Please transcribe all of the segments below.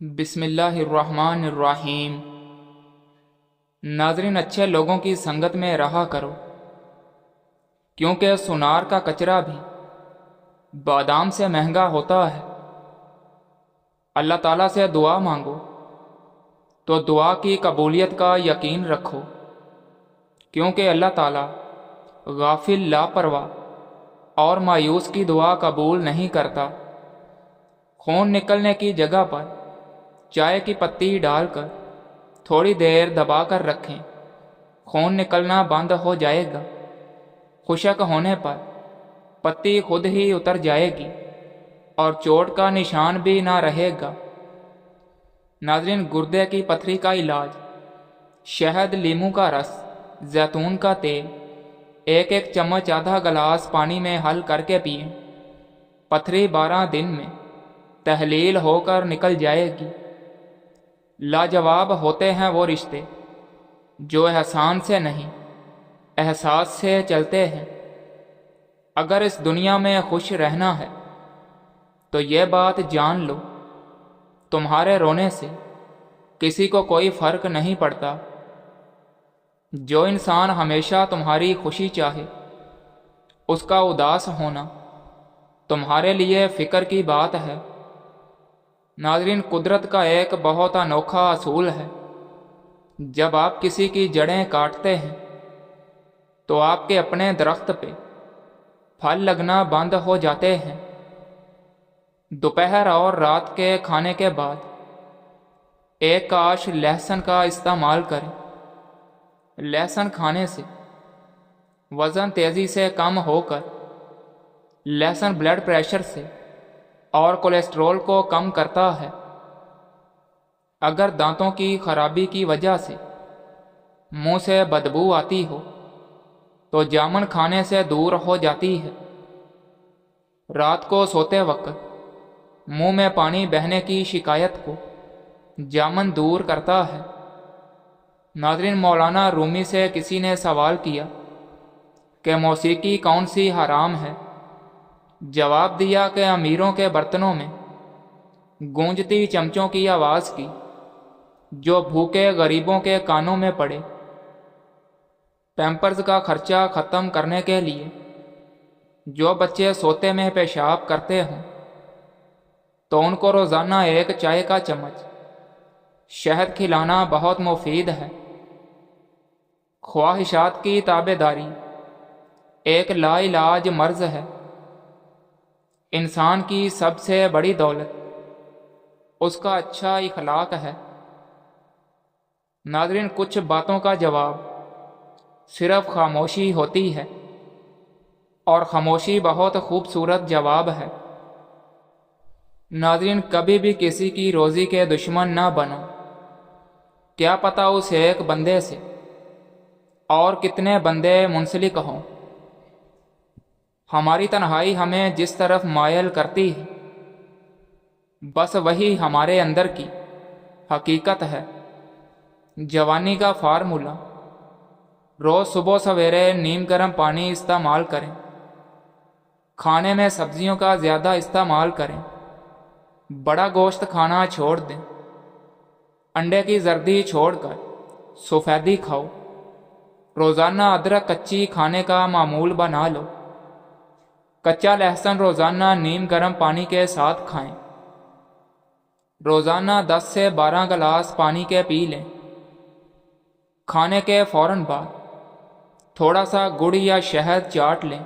بسم اللہ الرحمن الرحیم۔ ناظرین، اچھے لوگوں کی سنگت میں رہا کرو، کیونکہ سونار کا کچرا بھی بادام سے مہنگا ہوتا ہے۔ اللہ تعالیٰ سے دعا مانگو تو دعا کی قبولیت کا یقین رکھو، کیونکہ اللہ تعالیٰ غافل، لاپرواہ اور مایوس کی دعا قبول نہیں کرتا۔ خون نکلنے کی جگہ پر چائے کی پتی ڈال کر تھوڑی دیر دبا کر رکھیں، خون نکلنا بند ہو جائے گا۔ خشک ہونے پر پتی خود ہی اتر جائے گی اور چوٹ کا نشان بھی نہ رہے گا۔ ناظرین، گردے کی پتھری کا علاج شہد، لیموں کا رس، زیتون کا تیل، ایک ایک چمچ آدھا گلاس پانی میں حل کر کے پئیں۔ پتھری 12 دن میں تحلیل ہو کر نکل جائے گی۔ لاجواب ہوتے ہیں وہ رشتے جو احسان سے نہیں، احساس سے چلتے ہیں۔ اگر اس دنیا میں خوش رہنا ہے تو یہ بات جان لو، تمہارے رونے سے کسی کو کوئی فرق نہیں پڑتا۔ جو انسان ہمیشہ تمہاری خوشی چاہے، اس کا اداس ہونا تمہارے لیے فکر کی بات ہے۔ ناظرین، قدرت کا ایک بہت انوکھا اصول ہے۔ جب آپ کسی کی جڑیں کاٹتے ہیں تو آپ کے اپنے درخت پہ پھل لگنا بند ہو جاتے ہیں۔ دوپہر اور رات کے کھانے کے بعد ایک کاش لہسن کا استعمال کریں۔ لہسن کھانے سے وزن تیزی سے کم ہو کر لہسن بلڈ پریشر سے اور کولیسٹرول کو کم کرتا ہے۔ اگر دانتوں کی خرابی کی وجہ سے منہ سے بدبو آتی ہو تو جامن کھانے سے دور ہو جاتی ہے۔ رات کو سوتے وقت منہ میں پانی بہنے کی شکایت کو جامن دور کرتا ہے۔ ناظرین، مولانا رومی سے کسی نے سوال کیا کہ موسیقی کون سی حرام ہے؟ جواب دیا کہ امیروں کے برتنوں میں گونجتی چمچوں کی آواز کی جو بھوکے غریبوں کے کانوں میں پڑے۔ پیمپرز کا خرچہ ختم کرنے کے لیے جو بچے سوتے میں پیشاب کرتے ہوں تو ان کو روزانہ ایک چائے کا چمچ شہد کھلانا بہت مفید ہے۔ خواہشات کی تابع داری ایک لا علاج مرض ہے۔ انسان کی سب سے بڑی دولت اس کا اچھا اخلاق ہے۔ ناظرین، کچھ باتوں کا جواب صرف خاموشی ہوتی ہے، اور خاموشی بہت خوبصورت جواب ہے۔ ناظرین، کبھی بھی کسی کی روزی کے دشمن نہ بنو۔ کیا پتہ اس ایک بندے سے اور کتنے بندے منسلک ہوں۔ ہماری تنہائی ہمیں جس طرف مائل کرتی ہے، بس وہی ہمارے اندر کی حقیقت ہے۔ جوانی کا فارمولہ: روز صبح سویرے نیم گرم پانی استعمال کریں، کھانے میں سبزیوں کا زیادہ استعمال کریں، بڑا گوشت کھانا چھوڑ دیں، انڈے کی زردی چھوڑ کر سفیدی کھاؤ، روزانہ ادرک کچی کھانے کا معمول بنا لو، کچا لہسن روزانہ نیم گرم پانی کے ساتھ کھائیں، روزانہ 10 سے 12 گلاس پانی کے پی لیں، کھانے کے فوراً بعد تھوڑا سا گڑ یا شہد چاٹ لیں،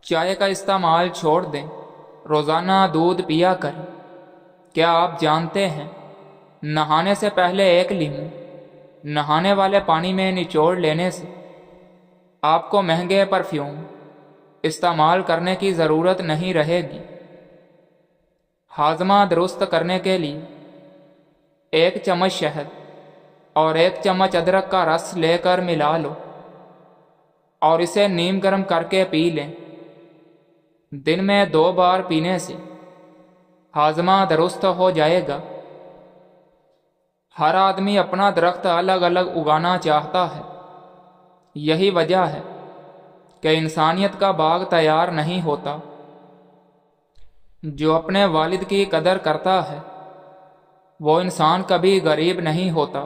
چائے کا استعمال چھوڑ دیں، روزانہ دودھ پیا کریں۔ کیا آپ جانتے ہیں، نہانے سے پہلے ایک لیموں نہانے والے پانی میں نچوڑ لینے سے آپ کو مہنگے پرفیوم استعمال کرنے کی ضرورت نہیں رہے گی۔ ہاضمہ درست کرنے کے لیے 1 چمچ شہد اور 1 چمچ ادرک کا رس لے کر ملا لو اور اسے نیم گرم کر کے پی لیں۔ دن میں 2 بار پینے سے ہاضمہ درست ہو جائے گا۔ ہر آدمی اپنا درخت الگ الگ اگانا چاہتا ہے۔ یہی وجہ ہے کہ انسانیت کا باغ تیار نہیں ہوتا۔ جو اپنے والد کی قدر کرتا ہے وہ انسان کبھی غریب نہیں ہوتا،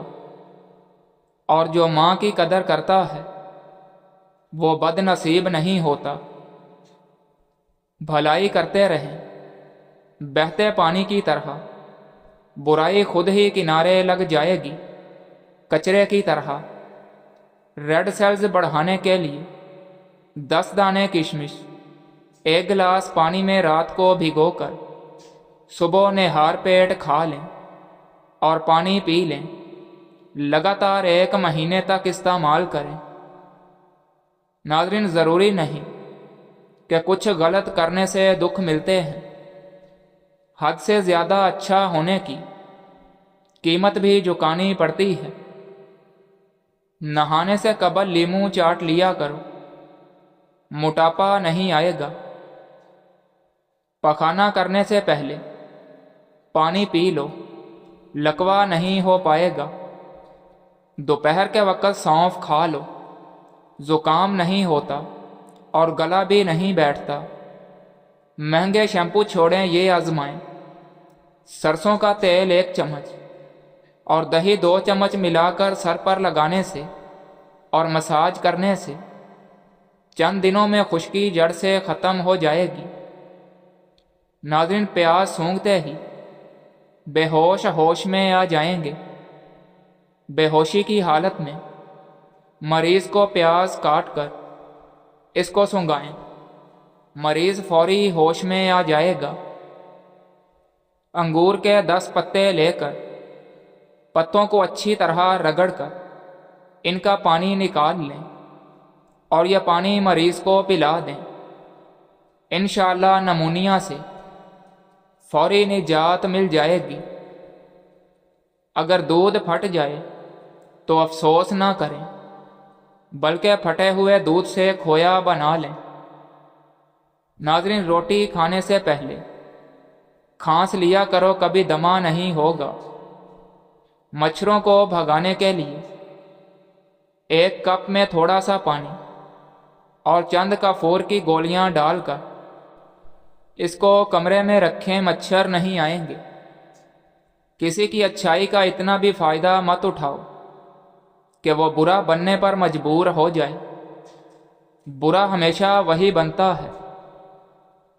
اور جو ماں کی قدر کرتا ہے وہ بد نصیب نہیں ہوتا۔ بھلائی کرتے رہیں بہتے پانی کی طرح، برائی خود ہی کنارے لگ جائے گی کچرے کی طرح۔ ریڈ سیلز بڑھانے کے لیے 10 دانے کشمش 1 گلاس پانی میں رات کو بھگو کر صبح نہار پیٹ کھا لیں اور پانی پی لیں، لگاتار 1 مہینے تک استعمال کریں۔ ناظرین، ضروری نہیں کہ کچھ غلط کرنے سے دکھ ملتے ہیں، حد سے زیادہ اچھا ہونے کی قیمت بھی چکانی پڑتی ہے۔ نہانے سے قبل لیموں چاٹ لیا کرو، موٹاپا نہیں آئے گا۔ پخانہ کرنے سے پہلے پانی پی لو، لکوہ نہیں ہو پائے گا۔ دوپہر کے وقت سونف کھا لو، زکام نہیں ہوتا اور گلا بھی نہیں بیٹھتا۔ مہنگے شیمپو چھوڑیں، یہ آزمائیں۔ سرسوں کا تیل 1 چمچ اور دہی 2 چمچ ملا کر سر پر لگانے سے اور مساج کرنے سے چند دنوں میں خشکی جڑ سے ختم ہو جائے گی۔ ناظرین، پیاز سونگھتے ہی بے ہوش ہوش میں آ جائیں گے۔ بے ہوشی کی حالت میں مریض کو پیاز کاٹ کر اس کو سونگھائیں، مریض فوری ہوش میں آ جائے گا۔ انگور کے 10 پتے لے کر پتوں کو اچھی طرح رگڑ کر ان کا پانی نکال لیں اور یہ پانی مریض کو پلا دیں۔ انشاءاللہ نمونیا سے فوری نجات مل جائے گی۔ اگر دودھ پھٹ جائے تو افسوس نہ کریں، بلکہ پھٹے ہوئے دودھ سے کھویا بنا لیں۔ ناظرین، روٹی کھانے سے پہلے کھانس لیا کرو، کبھی دمہ نہیں ہوگا۔ مچھروں کو بھگانے کے لیے 1 کپ میں تھوڑا سا پانی اور چند کافور کی گولیاں ڈال کر اس کو کمرے میں رکھیں، مچھر نہیں آئیں گے۔ کسی کی اچھائی کا اتنا بھی فائدہ مت اٹھاؤ کہ وہ برا بننے پر مجبور ہو جائے۔ برا ہمیشہ وہی بنتا ہے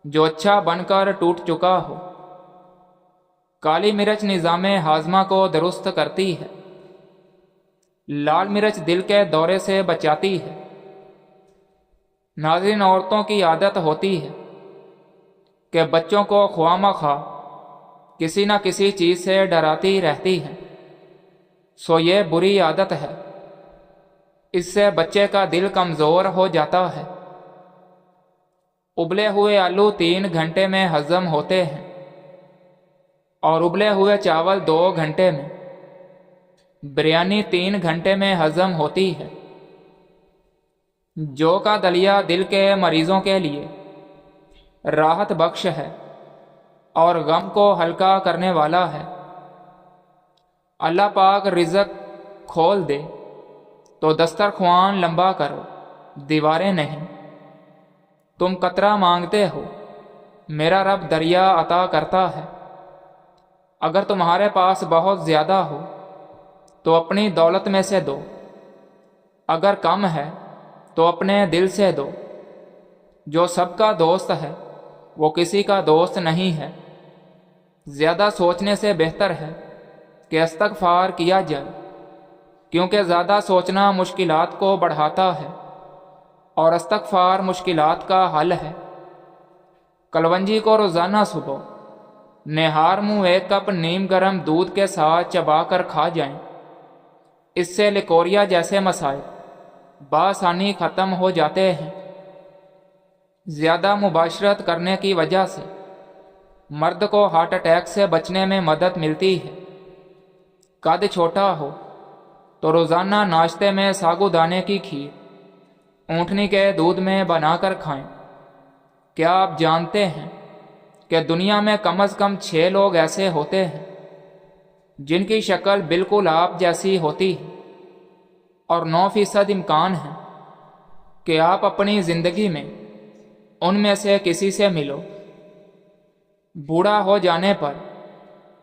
جو اچھا بن کر ٹوٹ چکا ہو۔ کالی مرچ نظام ہاضمہ کو درست کرتی ہے، لال مرچ دل کے دورے سے بچاتی ہے۔ ناظرین، عورتوں کی عادت ہوتی ہے کہ بچوں کو خواہ مخواہ کسی نہ کسی چیز سے ڈراتی رہتی ہیں، سو یہ بری عادت ہے، اس سے بچے کا دل کمزور ہو جاتا ہے۔ ابلے ہوئے آلو 3 گھنٹے میں ہضم ہوتے ہیں اور ابلے ہوئے چاول 2 گھنٹے میں۔ بریانی 3 گھنٹے میں ہضم ہوتی ہے۔ جو کا دلیا دل کے مریضوں کے لیے راحت بخش ہے اور غم کو ہلکا کرنے والا ہے۔ اللہ پاک رزق کھول دے تو دسترخوان لمبا کرو، دیواریں نہیں۔ تم قطرہ مانگتے ہو، میرا رب دریا عطا کرتا ہے۔ اگر تمہارے پاس بہت زیادہ ہو تو اپنی دولت میں سے دو، اگر کم ہے تو اپنے دل سے دو۔ جو سب کا دوست ہے وہ کسی کا دوست نہیں ہے۔ زیادہ سوچنے سے بہتر ہے کہ استغفار کیا جائے، کیونکہ زیادہ سوچنا مشکلات کو بڑھاتا ہے اور استغفار مشکلات کا حل ہے۔ کلونجی کو روزانہ صبح نہار منہ 1 کپ نیم گرم دودھ کے ساتھ چبا کر کھا جائیں۔ اس سے لیکوریا جیسے مسائل بآسانی ختم ہو جاتے ہیں۔ زیادہ مباشرت کرنے کی وجہ سے مرد کو ہارٹ اٹیک سے بچنے میں مدد ملتی ہے۔ قد چھوٹا ہو تو روزانہ ناشتے میں ساگودانے کی کھیر اونٹنی کے دودھ میں بنا کر کھائیں۔ کیا آپ جانتے ہیں کہ دنیا میں کم از کم 6 لوگ ایسے ہوتے ہیں جن کی شکل بالکل آپ جیسی ہوتی ہے، اور 9% امکان ہے کہ آپ اپنی زندگی میں ان میں سے کسی سے ملو۔ بوڑھا ہو جانے پر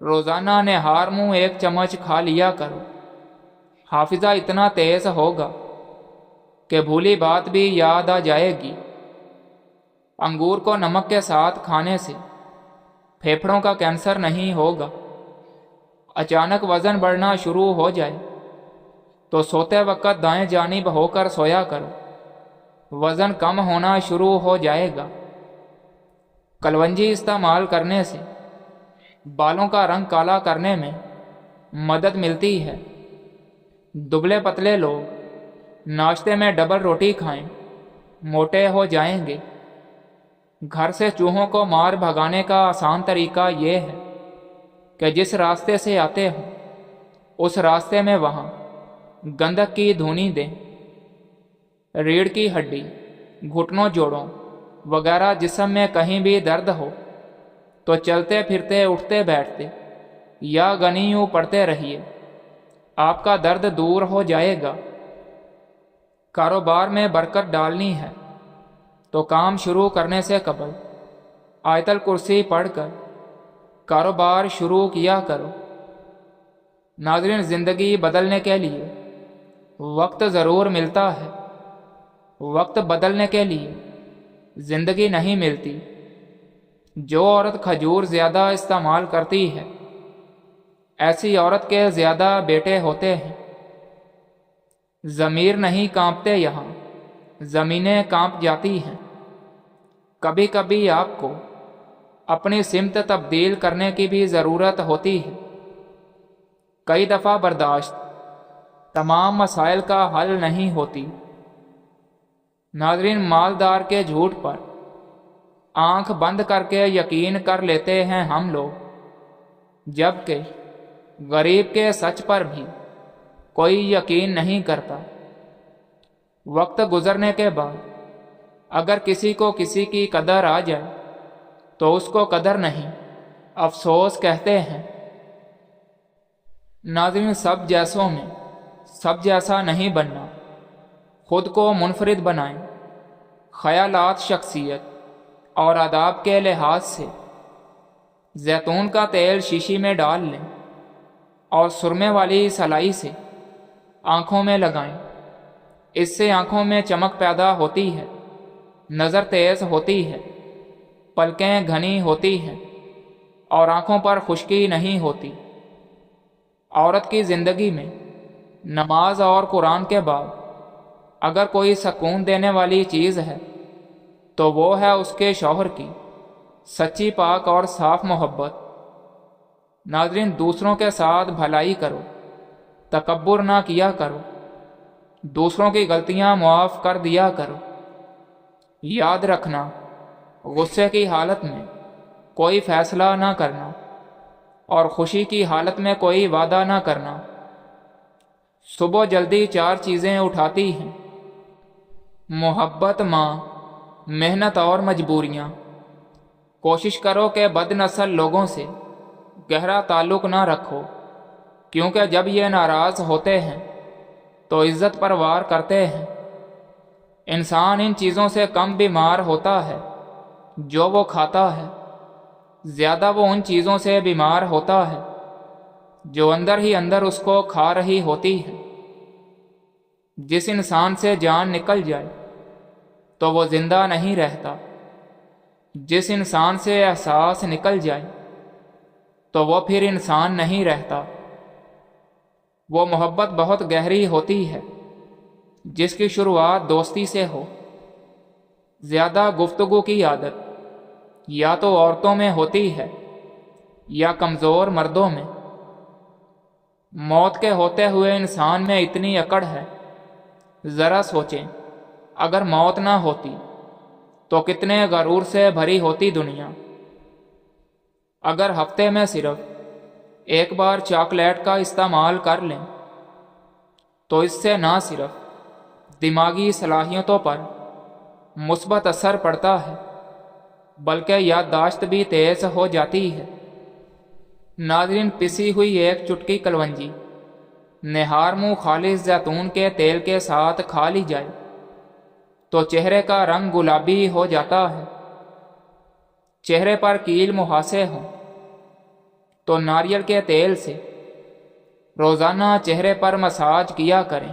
روزانہ نہار منہ 1 چمچ کھا لیا کرو۔ حافظہ اتنا تیز ہوگا کہ بھولی بات بھی یاد آ جائے گی۔ انگور کو نمک کے ساتھ کھانے سے پھیپھڑوں کا کینسر نہیں ہوگا۔ اچانک وزن بڑھنا شروع ہو جائے تو سوتے وقت دائیں جانب ہو کر سویا کرو، وزن کم ہونا شروع ہو جائے گا۔ کلونجی استعمال کرنے سے بالوں کا رنگ کالا کرنے میں مدد ملتی ہے۔ دبلے پتلے لوگ ناشتے میں ڈبل روٹی کھائیں، موٹے ہو جائیں گے۔ گھر سے چوہوں کو مار بھگانے کا آسان طریقہ یہ ہے کہ جس راستے سے آتے ہوں اس راستے میں وہاں گندک کی دھونی دیں۔ ریڑھ کی ہڈی، گھٹنوں، جوڑوں وغیرہ جسم میں کہیں بھی درد ہو تو چلتے پھرتے، اٹھتے بیٹھتے یا غنیوں پڑھتے رہیے، آپ کا درد دور ہو جائے گا۔ کاروبار میں برکت ڈالنی ہے تو کام شروع کرنے سے قبل آیت الکرسی پڑھ کر کاروبار شروع کیا کرو۔ ناظرین، زندگی بدلنے کے لیے وقت ضرور ملتا ہے، وقت بدلنے کے لیے زندگی نہیں ملتی۔ جو عورت کھجور زیادہ استعمال کرتی ہے ایسی عورت کے زیادہ بیٹے ہوتے ہیں۔ ضمیر نہیں کانپتے، یہاں زمینیں کانپ جاتی ہیں۔ کبھی کبھی آپ کو اپنی سمت تبدیل کرنے کی بھی ضرورت ہوتی ہے۔ کئی دفعہ برداشت تمام مسائل کا حل نہیں ہوتی۔ ناظرین، مالدار کے جھوٹ پر آنکھ بند کر کے یقین کر لیتے ہیں ہم لوگ، جبکہ غریب کے سچ پر بھی کوئی یقین نہیں کرتا۔ وقت گزرنے کے بعد اگر کسی کو کسی کی قدر آ جائے تو اس کو قدر نہیں، افسوس کہتے ہیں۔ ناظرین، سب جیسوں میں سب جیسا نہیں بننا، خود کو منفرد بنائیں۔ خیالات، شخصیت اور آداب کے لحاظ سے زیتون کا تیل شیشی میں ڈال لیں اور سرمے والی سلائی سے آنکھوں میں لگائیں۔ اس سے آنکھوں میں چمک پیدا ہوتی ہے، نظر تیز ہوتی ہے، پلکیں گھنی ہوتی ہیں اور آنکھوں پر خشکی نہیں ہوتی۔ عورت کی زندگی میں نماز اور قرآن کے بعد اگر کوئی سکون دینے والی چیز ہے تو وہ ہے اس کے شوہر کی سچی، پاک اور صاف محبت۔ ناظرین، دوسروں کے ساتھ بھلائی کرو، تکبر نہ کیا کرو، دوسروں کی غلطیاں معاف کر دیا کرو۔ یاد رکھنا، غصے کی حالت میں کوئی فیصلہ نہ کرنا اور خوشی کی حالت میں کوئی وعدہ نہ کرنا۔ صبح جلدی 4 چیزیں اٹھاتی ہیں: محبت، ماں، محنت اور مجبوریاں۔ کوشش کرو کہ بد نسل لوگوں سے گہرا تعلق نہ رکھو، کیونکہ جب یہ ناراض ہوتے ہیں تو عزت پر وار کرتے ہیں۔ انسان ان چیزوں سے کم بیمار ہوتا ہے جو وہ کھاتا ہے، زیادہ وہ ان چیزوں سے بیمار ہوتا ہے جو اندر ہی اندر اس کو کھا رہی ہوتی ہے۔ جس انسان سے جان نکل جائے تو وہ زندہ نہیں رہتا، جس انسان سے احساس نکل جائے تو وہ پھر انسان نہیں رہتا۔ وہ محبت بہت گہری ہوتی ہے جس کی شروعات دوستی سے ہو۔ زیادہ گفتگو کی عادت یا تو عورتوں میں ہوتی ہے یا کمزور مردوں میں۔ موت کے ہوتے ہوئے انسان میں اتنی اکڑ ہے، ذرا سوچیں اگر موت نہ ہوتی تو کتنے غرور سے بھری ہوتی دنیا۔ اگر ہفتے میں صرف 1 بار چاکلیٹ کا استعمال کر لیں تو اس سے نہ صرف دماغی صلاحیتوں پر مثبت اثر پڑتا ہے بلکہ یادداشت بھی تیز ہو جاتی ہے۔ ناظرین، پسی ہوئی 1 چٹکی کلونجی نہار منہ خالص زیتون کے تیل کے ساتھ کھا لی جائے تو چہرے کا رنگ گلابی ہو جاتا ہے۔ چہرے پر کیل مہاسے ہوں تو ناریل کے تیل سے روزانہ چہرے پر مساج کیا کریں۔